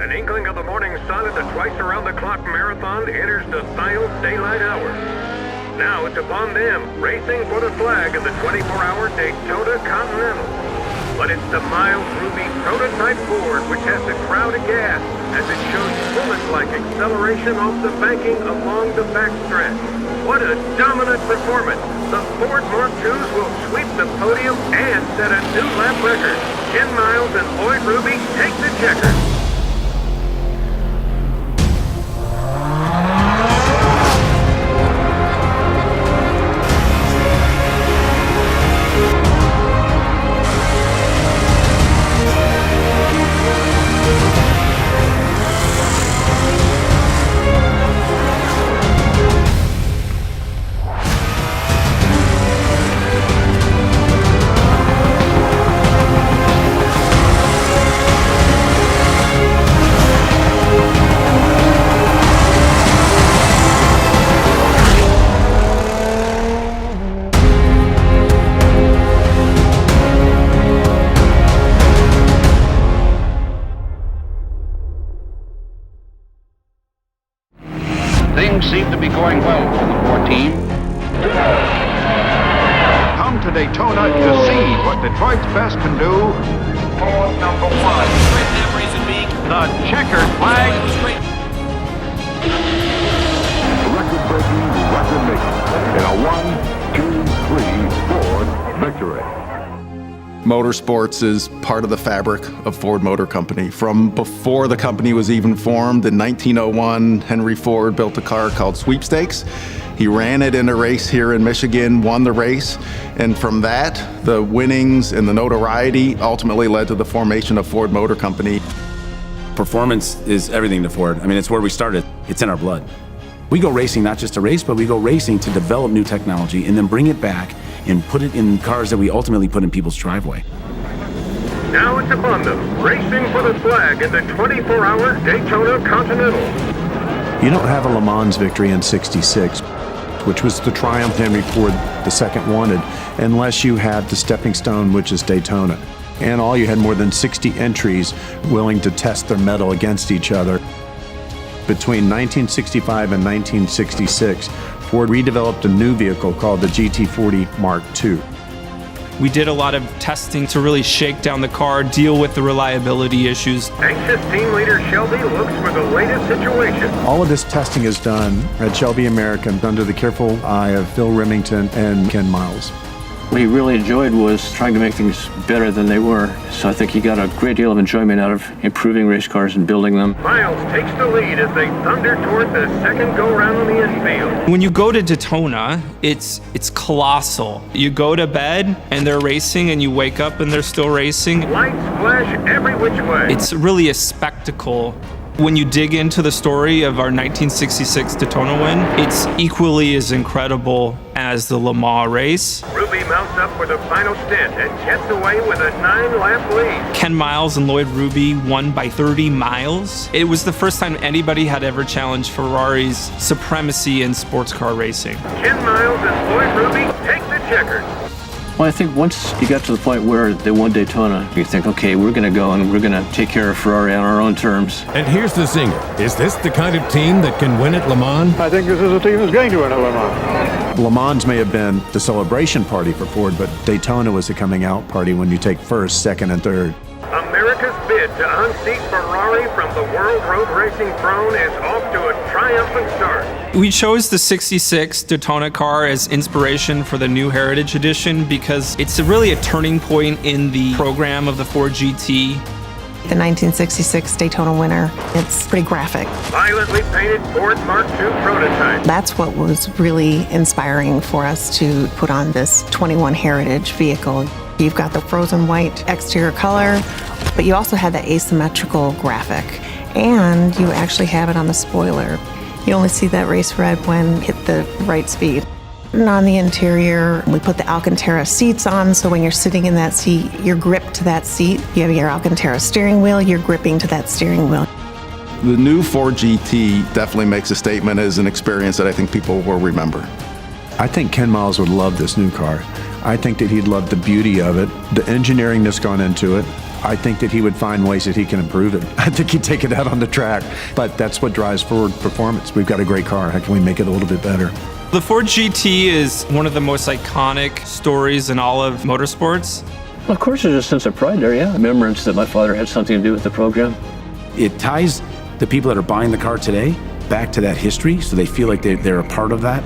An inkling of the morning sun at the twice-around-the-clock marathon enters the Thiles daylight hour. Now it's upon them, racing for the flag of the 24-hour Daytona Continental. But it's the Miles Ruby prototype Ford which has the crowd aghast as it shows bullet-like acceleration off the banking along the backstretch. What a dominant performance! The Ford Mark IIs will sweep the podium and set a new lap record. Ken Miles and Lloyd Ruby take the checkers. Things seem to be going well for the Ford team. Come to Daytona to see what Detroit's best can do. Ford number 1. The checkered flag. Record-breaking, record-making in a 1, 2, 3 Ford victory. Motorsports is part of the fabric of Ford Motor Company. From before the company was even formed in 1901, Henry Ford built a car called Sweepstakes. He ran it in a race here in Michigan, won the race, and from that, the winnings and the notoriety ultimately led to the formation of Ford Motor Company. Performance is everything to Ford. I mean, it's where we started. It's in our blood. We go racing not just to race, but we go racing to develop new technology and then bring it back and put it in cars that we ultimately put in people's driveway. Now it's upon them, racing for the flag in the 24-hour Daytona Continental. You don't have a Le Mans victory in '66, which was the triumph Henry Ford II wanted, unless you had the stepping stone, which is Daytona. And all you had more than 60 entries willing to test their mettle against each other. Between 1965 and 1966, Ford redeveloped a new vehicle called the GT40 Mark II. We did a lot of testing to really shake down the car, deal with the reliability issues. Anxious team leader Shelby looks for the latest situation. All of this testing is done at Shelby American under the careful eye of Phil Remington and Ken Miles. What he really enjoyed was trying to make things better than they were. So I think he got a great deal of enjoyment out of improving race cars and building them. Miles takes the lead as they thunder toward the second go-round on the infield. When you go to Daytona, it's colossal. You go to bed and they're racing and you wake up and they're still racing. Lights flash every which way. It's really a spectacle. When you dig into the story of our 1966 Daytona win, it's equally as incredible as the Le Mans race. Ruby mounts up for the final stint and gets away with a 9-lap lead. Ken Miles and Lloyd Ruby won by 30 miles. It was the first time anybody had ever challenged Ferrari's supremacy in sports car racing. Ken Miles and Lloyd Ruby take the checkers. Well, I think once you got to the point where they won Daytona, you think, okay, we're going to go and we're going to take care of Ferrari on our own terms. And here's the zinger. Is this the kind of team that can win at Le Mans? I think this is a team that's going to win at Le Mans. Le Mans may have been the celebration party for Ford, but Daytona was the coming out party when you take first, second, and third. America's bid to unseat Ferrari from the World Road Racing throne is off to a triumphant start. We chose the 66 Daytona car as inspiration for the new Heritage Edition because it's really a turning point in the program of the Ford GT. The 1966 Daytona winner, it's pretty graphic. Violently painted Ford Mark II prototype. That's what was really inspiring for us to put on this 21 Heritage vehicle. You've got the frozen white exterior color, but you also have the asymmetrical graphic, and you actually have it on the spoiler. You only see that race red when hit the right speed. And on the interior, we put the Alcantara seats on, so when you're sitting in that seat, you're gripped to that seat. You have your Alcantara steering wheel, you're gripping to that steering wheel. The new Ford GT definitely makes a statement as an experience that I think people will remember. I think Ken Miles would love this new car. I think that he'd love the beauty of it, the engineering that's gone into it, I think that he would find ways that he can improve it. I think he'd take it out on the track, but that's what drives Ford performance. We've got a great car. How can we make it a little bit better? The Ford GT is one of the most iconic stories in all of motorsports. Of course, there's a sense of pride there, yeah. Remembrance that my father had something to do with the program. It ties the people that are buying the car today back to that history, so they feel like they're a part of that.